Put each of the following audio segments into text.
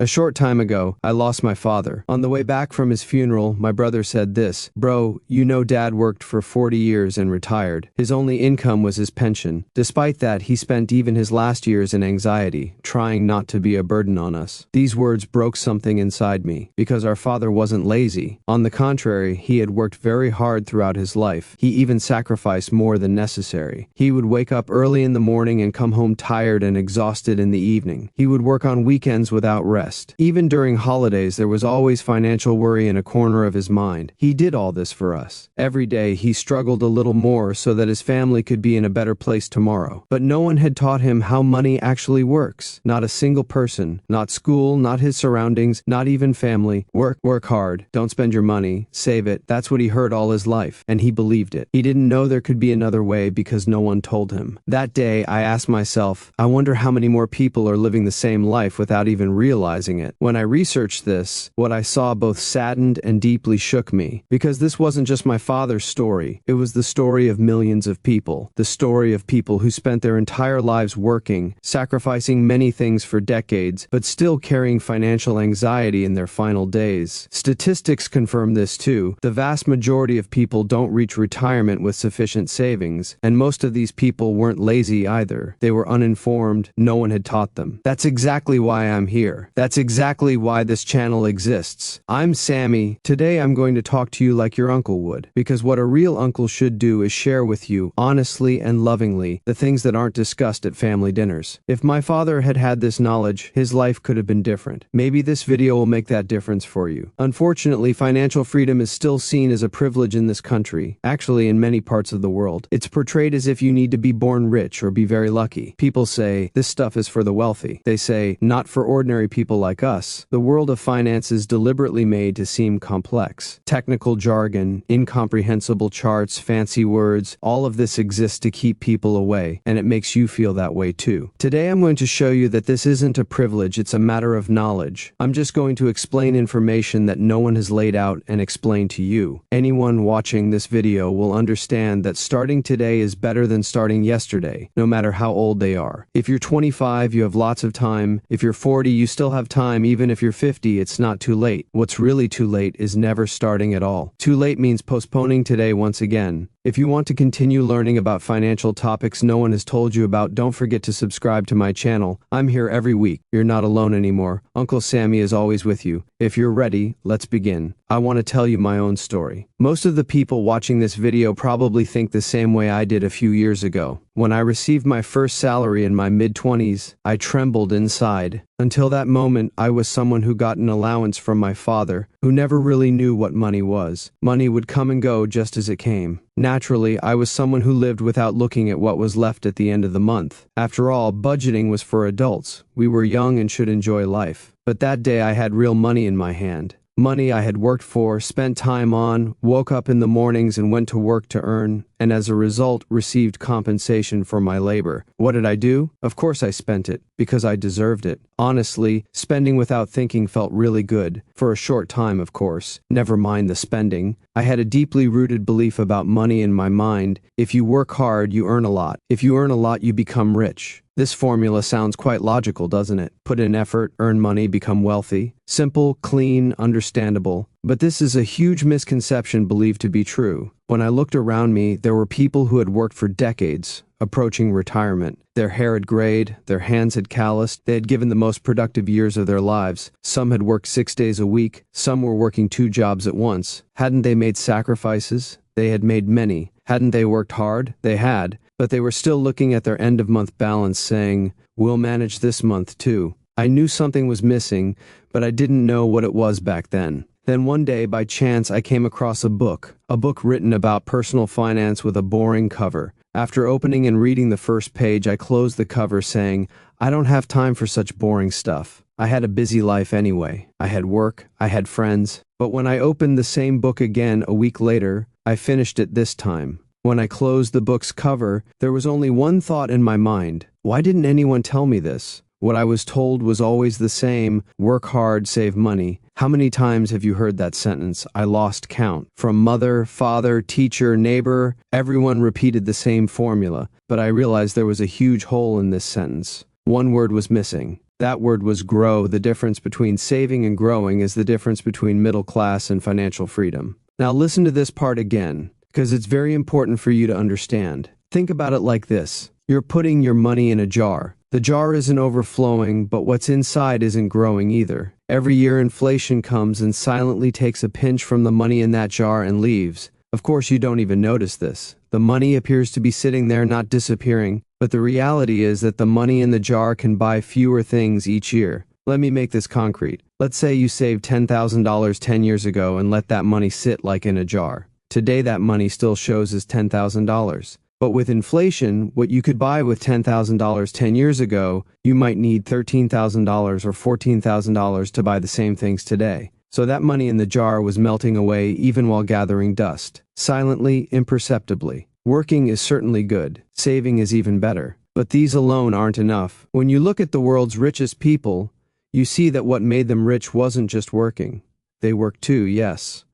A short time ago, I lost my father. On the way back from his funeral, my brother said this, "Bro, you know Dad worked for 40 years and retired. His only income was his pension. Despite that, he spent even his last years in anxiety, trying not to be a burden on us." These words broke something inside me, because our father wasn't lazy. On the contrary, he had worked very hard throughout his life. He even sacrificed more than necessary. He would wake up early in the morning and come home tired and exhausted in the evening. He would work on weekends without rest. Even during holidays, there was always financial worry in a corner of his mind. He did all this for us. Every day, he struggled a little more so that his family could be in a better place tomorrow. But no one had taught him how money actually works. Not a single person. Not school, not his surroundings, not even family. Work hard. Don't spend your money. Save it. That's what he heard all his life. And he believed it. He didn't know there could be another way because no one told him. That day, I asked myself, I wonder how many more people are living the same life without even realizing it. When I researched this, what I saw both saddened and deeply shook me, because this wasn't just my father's story. It was the story of millions of people. The story of people who spent their entire lives working, sacrificing many things for decades, but still carrying financial anxiety in their final days. Statistics confirm this too. The vast majority of people don't reach retirement with sufficient savings, and most of these people weren't lazy either. They were uninformed. No one had taught them. That's exactly why I'm here. That's exactly why this channel exists. I'm Sammy. Today I'm going to talk to you like your uncle would, because what a real uncle should do is share with you, honestly and lovingly, the things that aren't discussed at family dinners. If my father had had this knowledge, his life could have been different. Maybe this video will make that difference for you. Unfortunately, financial freedom is still seen as a privilege in this country, actually in many parts of the world. It's portrayed as if you need to be born rich or be very lucky. People say, this stuff is for the wealthy. They say, not for ordinary people like us. The world of finance is deliberately made to seem complex. Technical jargon, incomprehensible charts, fancy words, all of this exists to keep people away, and it makes you feel that way too. Today I'm going to show you that this isn't a privilege, it's a matter of knowledge. I'm just going to explain information that no one has laid out and explained to you. Anyone watching this video will understand that starting today is better than starting yesterday, no matter how old they are. If you're 25, you have lots of time. If you're 40, you still have time. Even if you're 50, it's not too late. What's really too late is never starting at all. Too late means postponing today once again. If you want to continue learning about financial topics no one has told you about, don't forget to subscribe to my channel. I'm here every week. You're not alone anymore. Uncle Sammy is always with you. If you're ready, let's begin. I want to tell you my own story. Most of the people watching this video probably think the same way I did a few years ago. When I received my first salary in my mid-20s, I trembled inside. Until that moment, I was someone who got an allowance from my father, who never really knew what money was. Money would come and go just as it came. Naturally, I was someone who lived without looking at what was left at the end of the month. After all, budgeting was for adults. We were young and should enjoy life. But that day I had real money in my hand. Money I had worked for, spent time on, woke up in the mornings and went to work to earn, and as a result received compensation for my labor. What did I do? Of course I spent it, because I deserved it. Honestly, spending without thinking felt really good. For a short time, of course. Never mind the spending. I had a deeply rooted belief about money in my mind. If you work hard, you earn a lot. If you earn a lot, you become rich. This formula sounds quite logical, doesn't it? Put in effort, earn money, become wealthy. Simple, clean, understandable. But this is a huge misconception believed to be true. When I looked around me, there were people who had worked for decades, approaching retirement. Their hair had grayed, their hands had calloused, they had given the most productive years of their lives. Some had worked 6 days a week, some were working 2 jobs at once. Hadn't they made sacrifices? They had made many. Hadn't they worked hard? They had. But they were still looking at their end-of-month balance saying, we'll manage this month too. I knew something was missing, but I didn't know what it was back then. Then one day, by chance, I came across a book written about personal finance with a boring cover. After opening and reading the first page, I closed the cover saying, I don't have time for such boring stuff. I had a busy life anyway. I had work, I had friends. But when I opened the same book again a week later, I finished it this time. When I closed the book's cover, there was only one thought in my mind. Why didn't anyone tell me this? What I was told was always the same: work hard, save money. How many times have you heard that sentence? I lost count. From mother, father, teacher, neighbor, everyone repeated the same formula, but I realized there was a huge hole in this sentence. One word was missing: That word was grow. The difference between saving and growing is the difference between middle class and financial freedom. Now listen to this part again, because it's very important for you to understand. Think about it like this. You're putting your money in a jar. The jar isn't overflowing, but what's inside isn't growing either. Every year inflation comes and silently takes a pinch from the money in that jar and leaves. Of course, you don't even notice this. The money appears to be sitting there, not disappearing, but the reality is that the money in the jar can buy fewer things each year. Let me make this concrete. Let's say you saved $10,000 10 years ago and let that money sit like in a jar. Today that money still shows as $10,000. But with inflation, what you could buy with $10,000 10 years ago, you might need $13,000 or $14,000 to buy the same things today. So that money in the jar was melting away even while gathering dust, silently, imperceptibly. Working is certainly good, saving is even better. But these alone aren't enough. When you look at the world's richest people, you see that what made them rich wasn't just working. They work too, yes.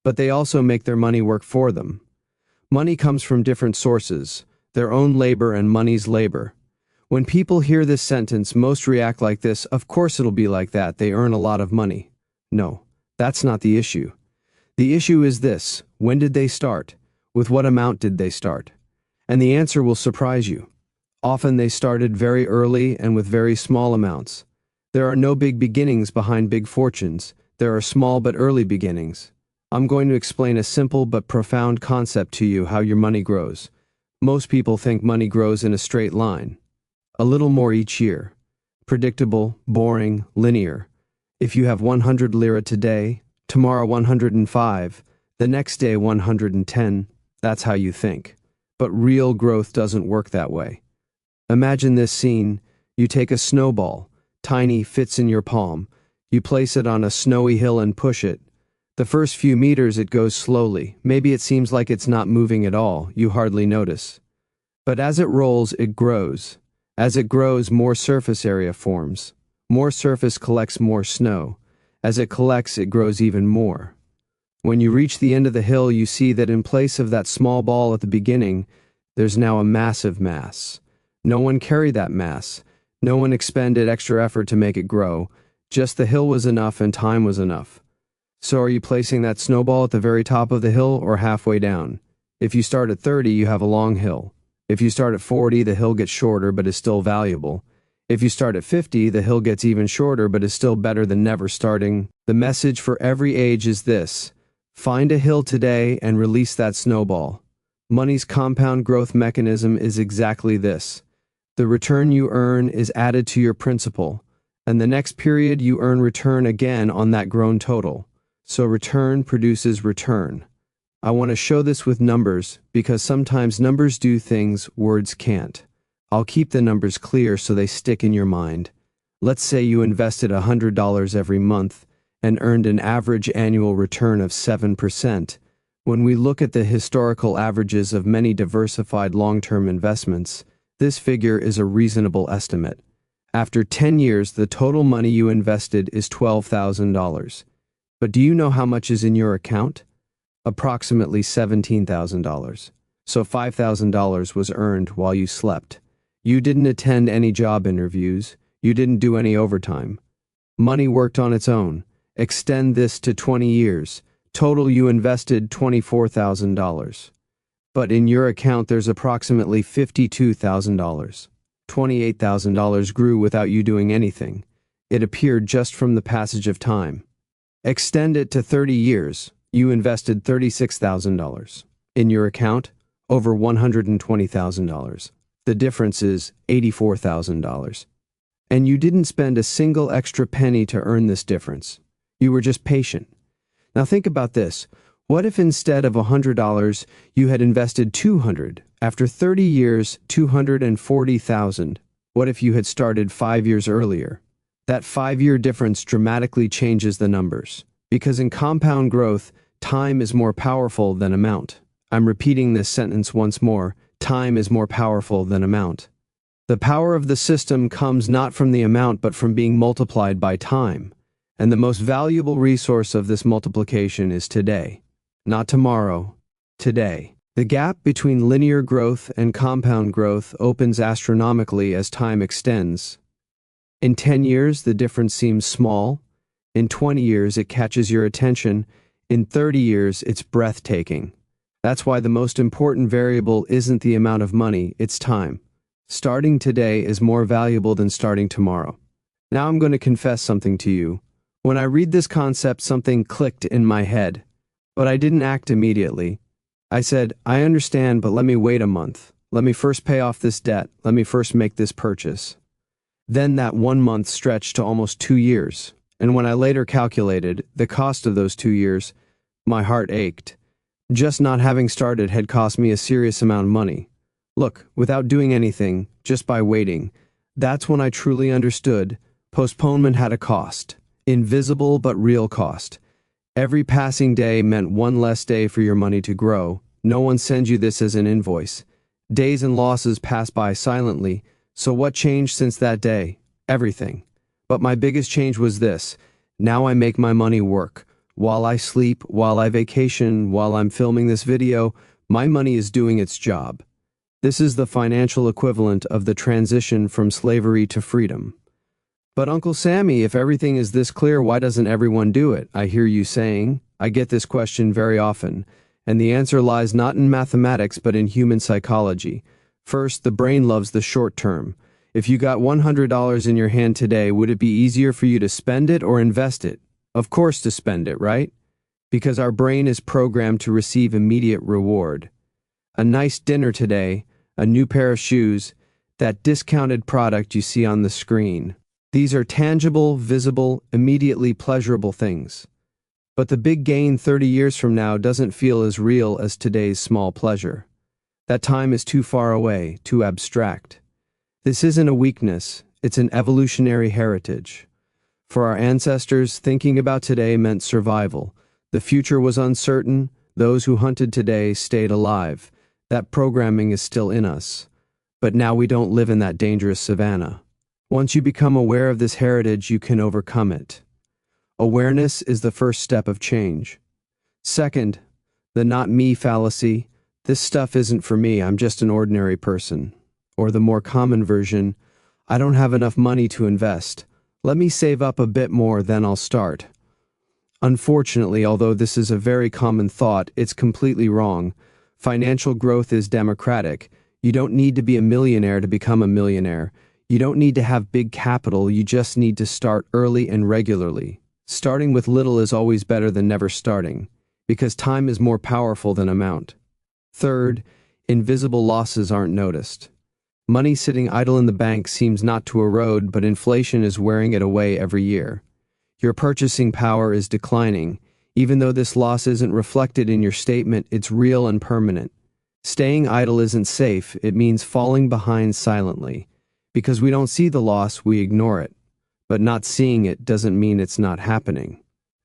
But they also make their money work for them. Money comes from different sources, their own labor and money's labor. When people hear this sentence, most react like this: of course it'll be like that, they earn a lot of money. No, that's not the issue. The issue is this: when did they start? With what amount did they start? And the answer will surprise you. Often they started very early and with very small amounts. There are no big beginnings behind big fortunes. There are small but early beginnings. I'm going to explain a simple but profound concept to you: how your money grows. Most people think money grows in a straight line. A little more each year. Predictable, boring, linear. If you have 100 lira today, tomorrow 105, the next day 110, that's how you think. But real growth doesn't work that way. Imagine this scene. You take a snowball, tiny, fits in your palm. You place it on a snowy hill and push it. The first few meters it goes slowly. Maybe it seems like it's not moving at all. You hardly notice. But as it rolls, it grows. As it grows, more surface area forms. More surface collects more snow. As it collects, it grows even more. When you reach the end of the hill, you see that in place of that small ball at the beginning, there's now a massive mass. No one carried that mass. No one expended extra effort to make it grow. Just the hill was enough and time was enough. So are you placing that snowball at the very top of the hill or halfway down? If you start at 30, you have a long hill. If you start at 40, the hill gets shorter but is still valuable. If you start at 50, the hill gets even shorter but is still better than never starting. The message for every age is this: find a hill today and release that snowball. Money's compound growth mechanism is exactly this. The return you earn is added to your principal, and the next period you earn return again on that grown total. So return produces return. I want to show this with numbers because sometimes numbers do things words can't. I'll keep the numbers clear so they stick in your mind. Let's say you invested $100 every month and earned an average annual return of 7%. When we look at the historical averages of many diversified long-term investments, this figure is a reasonable estimate. After 10 years, the total money you invested is $12,000. But do you know how much is in your account? Approximately $17,000. So $5,000 was earned while you slept. You didn't attend any job interviews. You didn't do any overtime. Money worked on its own. Extend this to 20 years. Total you invested $24,000. But in your account there's approximately $52,000. $28,000 grew without you doing anything. It appeared just from the passage of time. Extend it to 30 years. You invested $36,000. In your account, over $120,000. The difference is $84,000. And you didn't spend a single extra penny to earn this difference. You were just patient. Now think about this. What if instead of $100, you had invested $200? After 30 years, $240,000. What if you had started 5 years earlier? That 5-year difference dramatically changes the numbers. Because in compound growth, time is more powerful than amount. I'm repeating this sentence once more. Time is more powerful than amount. The power of the system comes not from the amount but from being multiplied by time. And the most valuable resource of this multiplication is today. Not tomorrow, today. The gap between linear growth and compound growth opens astronomically as time extends. In 10 years, the difference seems small. In 20 years, it catches your attention. In 30 years, it's breathtaking. That's why the most important variable isn't the amount of money, it's time. Starting today is more valuable than starting tomorrow. Now I'm going to confess something to you. When I read this concept, something clicked in my head. But I didn't act immediately. I said, I understand, but let me wait a month. Let me first pay off this debt. Let me first make this purchase. Then that 1 month stretched to almost 2 years. And when I later calculated the cost of those 2 years, my heart ached. Just not having started had cost me a serious amount of money. Look, without doing anything, just by waiting, that's when I truly understood postponement had a cost. Invisible but real cost. Every passing day meant one less day for your money to grow. No one sends you this as an invoice. Days and losses pass by silently. So what changed since that day? Everything. But my biggest change was this. Now I make my money work. While I sleep, while I vacation, while I'm filming this video, my money is doing its job. This is the financial equivalent of the transition from slavery to freedom. But Uncle Sammy, if everything is this clear, why doesn't everyone do it? I hear you saying. I get this question very often, and the answer lies not in mathematics but in human psychology. First, the brain loves the short term. If you got $100 in your hand today, would it be easier for you to spend it or invest it? Of course to spend it, right? Because our brain is programmed to receive immediate reward. A nice dinner today, a new pair of shoes, that discounted product you see on the screen. These are tangible, visible, immediately pleasurable things. But the big gain 30 years from now doesn't feel as real as today's small pleasure. That time is too far away, too abstract. This isn't a weakness, it's an evolutionary heritage. For our ancestors, thinking about today meant survival. The future was uncertain. Those who hunted today stayed alive. That programming is still in us. But now we don't live in that dangerous savanna. Once you become aware of this heritage, you can overcome it. Awareness is the first step of change. Second, the not me fallacy. This stuff isn't for me, I'm just an ordinary person. Or the more common version, I don't have enough money to invest. Let me save up a bit more, then I'll start. Unfortunately, although this is a very common thought, it's completely wrong. Financial growth is democratic. You don't need to be a millionaire to become a millionaire. You don't need to have big capital, you just need to start early and regularly. Starting with little is always better than never starting, because time is more powerful than amount. Third, invisible losses aren't noticed. Money sitting idle in the bank seems not to erode, but inflation is wearing it away every year. Your purchasing power is declining. Even though this loss isn't reflected in your statement, it's real and permanent. Staying idle isn't safe, it means falling behind silently. Because we don't see the loss, we ignore it. But not seeing it doesn't mean it's not happening.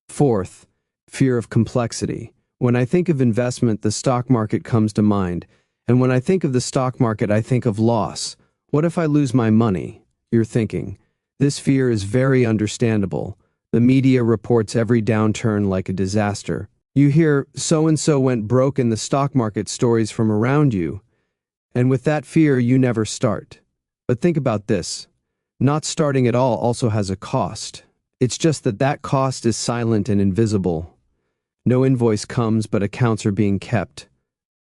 Fourth, fear of complexity. When I think of investment, the stock market comes to mind. And when I think of the stock market, I think of loss. What if I lose my money? You're thinking. This fear is very understandable. The media reports every downturn like a disaster. You hear, so-and-so went broke in the stock market stories from around you. And with that fear, you never start. But think about this. Not starting at all also has a cost. It's just that that cost is silent and invisible. No invoice comes, but accounts are being kept.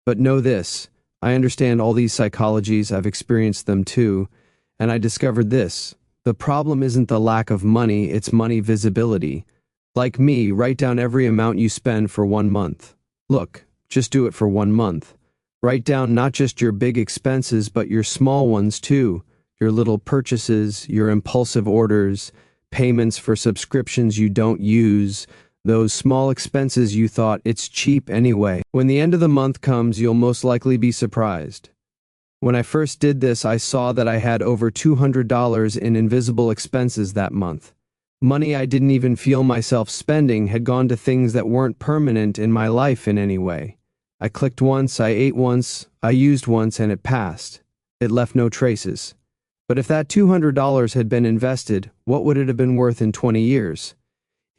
But know this, I understand all these psychologies, I've experienced them too, and I discovered this. The problem isn't the lack of money, it's money visibility. Like me, write down every amount you spend for 1 month. Look, just do it for 1 month. Write down not just your big expenses, but your small ones too. Your little purchases, your impulsive orders, payments for subscriptions you don't use, those small expenses you thought it's cheap anyway. When the end of the month comes, you'll most likely be surprised. When I first did this, I saw that I had over $200 in invisible expenses that month. Money I didn't even feel myself spending had gone to things that weren't permanent in my life in any way. I clicked once, I ate once, I used once, and it passed. It left no traces. But if that $200 had been invested, what would it have been worth in 20 years?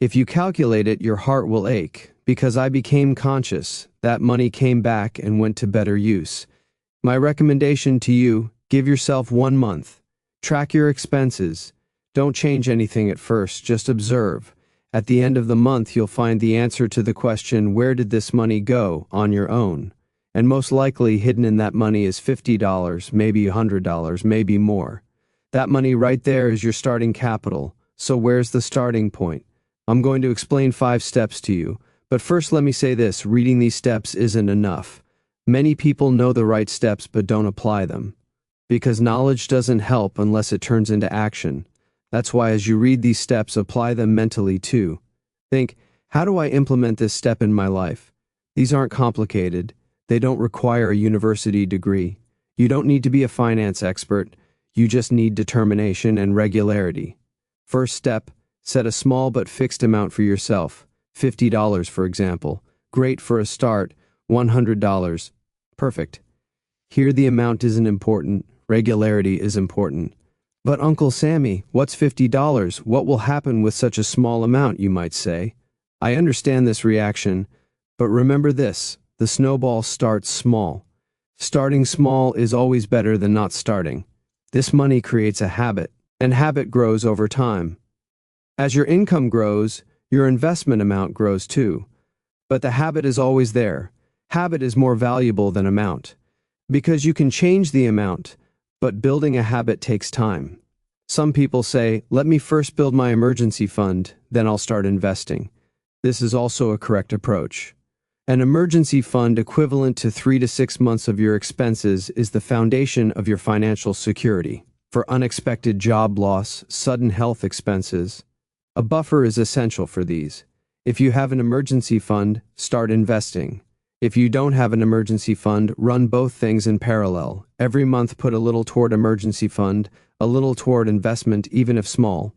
If you calculate it, your heart will ache, because I became conscious. That money came back and went to better use. My recommendation to you, give yourself 1 month. Track your expenses. Don't change anything at first, just observe. At the end of the month, you'll find the answer to the question, where did this money go, on your own? And most likely hidden in that money is $50, maybe $100, maybe more. That money right there is your starting capital. So where's the starting point? I'm going to explain 5 steps to you. But first let me say this, reading these steps isn't enough. Many people know the right steps but don't apply them. Because knowledge doesn't help unless it turns into action. That's why as you read these steps, apply them mentally too. Think, how do I implement this step in my life? These aren't complicated. They don't require a university degree. You don't need to be a finance expert. You just need determination and regularity. First step, set a small but fixed amount for yourself. $50, for example. Great for a start. $100. Perfect. Here the amount isn't important. Regularity is important. But Uncle Sammy, what's $50? What will happen with such a small amount, you might say? I understand this reaction, but remember this, the snowball starts small. Starting small is always better than not starting. This money creates a habit, and habit grows over time. As your income grows, your investment amount grows too. But the habit is always there. Habit is more valuable than amount. Because you can change the amount, but building a habit takes time. Some people say, let me first build my emergency fund, then I'll start investing. This is also a correct approach. An emergency fund equivalent to 3 to 6 months of your expenses is the foundation of your financial security. For unexpected job loss, sudden health expenses, a buffer is essential for these. If you have an emergency fund, start investing. If you don't have an emergency fund, run both things in parallel. Every month put a little toward emergency fund, a little toward investment, even if small.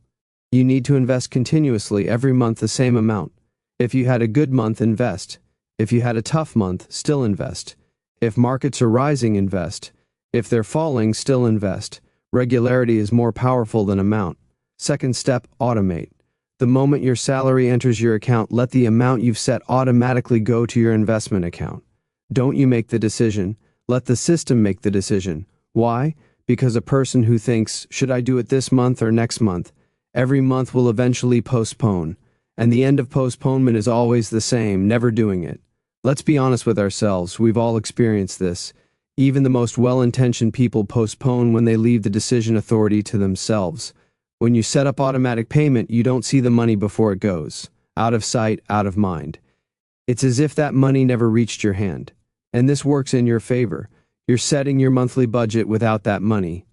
You need to invest continuously every month the same amount. If you had a good month, invest. If you had a tough month, still invest. If markets are rising, invest. If they're falling, still invest. Regularity is more powerful than amount. Second step, automate. The moment your salary enters your account, let the amount you've set automatically go to your investment account. Don't you make the decision. Let the system make the decision. Why? Because a person who thinks, should I do it this month or next month? Every month will eventually postpone. And the end of postponement is always the same, never doing it. Let's be honest with ourselves, we've all experienced this. Even the most well-intentioned people postpone when they leave the decision authority to themselves. When you set up automatic payment, you don't see the money before it goes. Out of sight, out of mind. It's as if that money never reached your hand. And this works in your favor. You're setting your monthly budget without that money.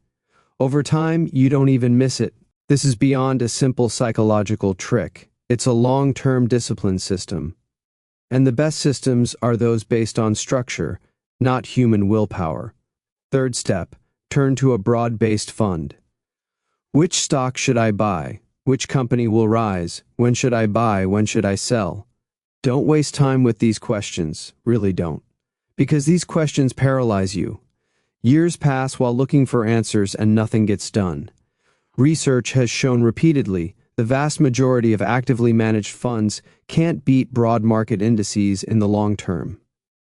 Over time, you don't even miss it. This is beyond a simple psychological trick. It's a long-term discipline system. And the best systems are those based on structure, not human willpower. Third step, turn to a broad-based fund. Which stock should I buy? Which company will rise? When should I buy? When should I sell? Don't waste time with these questions, really don't. Because these questions paralyze you. Years pass while looking for answers and nothing gets done. Research has shown repeatedly the vast majority of actively managed funds can't beat broad market indices in the long term.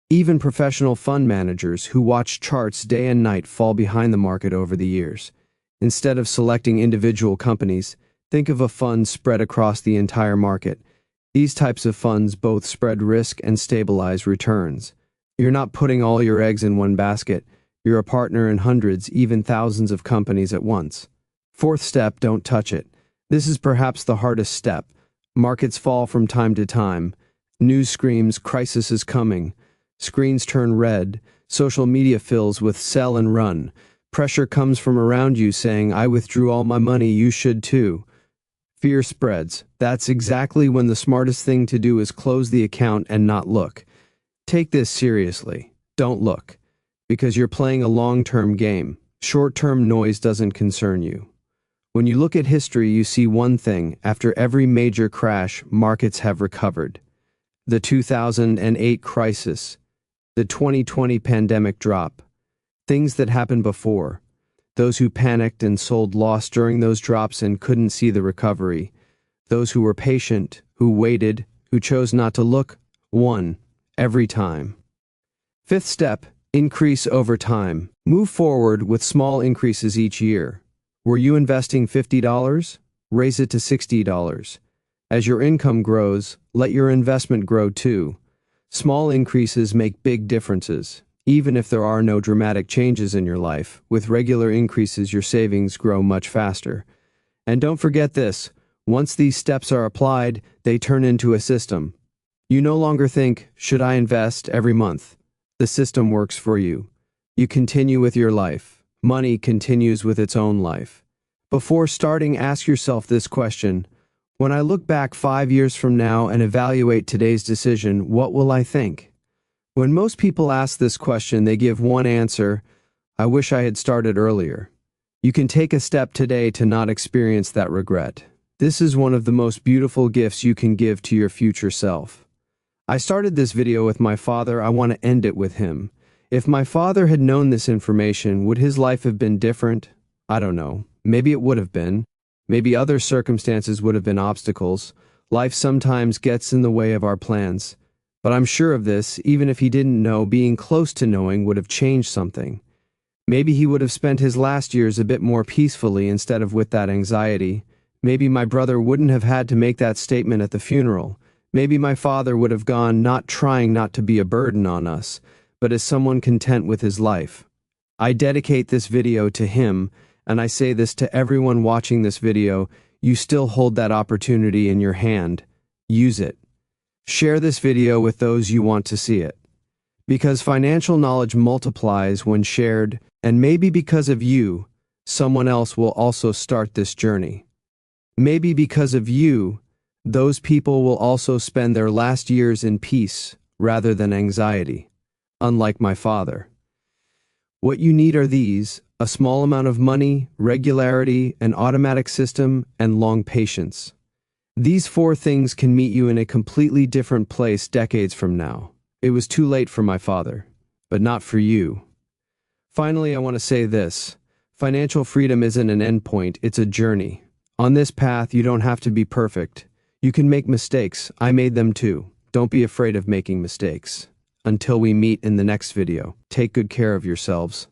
Even professional fund managers who watch charts day and night fall behind the market over the years. Instead of selecting individual companies, think of a fund spread across the entire market. These types of funds both spread risk and stabilize returns. You're not putting all your eggs in one basket. You're a partner in hundreds, even thousands of companies at once. Fourth step, don't touch it. This is perhaps the hardest step. Markets fall from time to time. News screams, crisis is coming. Screens turn red. Social media fills with sell and run. Pressure comes from around you saying, I withdrew all my money, you should too. Fear spreads. That's exactly when the smartest thing to do is close the account and not look. Take this seriously. Don't look. Because you're playing a long-term game. Short-term noise doesn't concern you. When you look at history, you see one thing. After every major crash, markets have recovered. The 2008 crisis. The 2020 pandemic drop. Things that happened before. Those who panicked and sold lost during those drops and couldn't see the recovery. Those who were patient, who waited, who chose not to look, won. Every time. Fifth step, increase over time. Move forward with small increases each year. Were you investing $50? raise it to $60. As your income grows, let your investment grow too. Small increases make big differences. Even if there are no dramatic changes in your life, with regular increases your savings grow much faster. And don't forget this, once these steps are applied, they turn into a system. You no longer think, should I invest every month? The system works for you. You continue with your life. Money continues with its own life. Before starting, ask yourself this question. When I look back 5 years from now and evaluate today's decision, what will I think? When most people ask this question, they give one answer, I wish I had started earlier. You can take a step today to not experience that regret. This is one of the most beautiful gifts you can give to your future self. I started this video with my father. I want to end it with him. If my father had known this information, would his life have been different? I don't know. Maybe it would have been. Maybe other circumstances would have been obstacles. Life sometimes gets in the way of our plans. But I'm sure of this, even if he didn't know, being close to knowing would have changed something. Maybe he would have spent his last years a bit more peacefully instead of with that anxiety. Maybe my brother wouldn't have had to make that statement at the funeral. Maybe my father would have gone, not trying not to be a burden on us, but as someone content with his life. I dedicate this video to him, and I say this to everyone watching this video, you still hold that opportunity in your hand. Use it. Share this video with those you want to see it. Because financial knowledge multiplies when shared, and maybe because of you, someone else will also start this journey. Maybe because of you, those people will also spend their last years in peace rather than anxiety, unlike my father. What you need are these: a small amount of money, regularity, an automatic system, and long patience. These 4 things can meet you in a completely different place decades from now. It was too late for my father, but not for you. Finally, I want to say this. Financial freedom isn't an endpoint, it's a journey. On this path, you don't have to be perfect. You can make mistakes. I made them too. Don't be afraid of making mistakes. Until we meet in the next video, take good care of yourselves.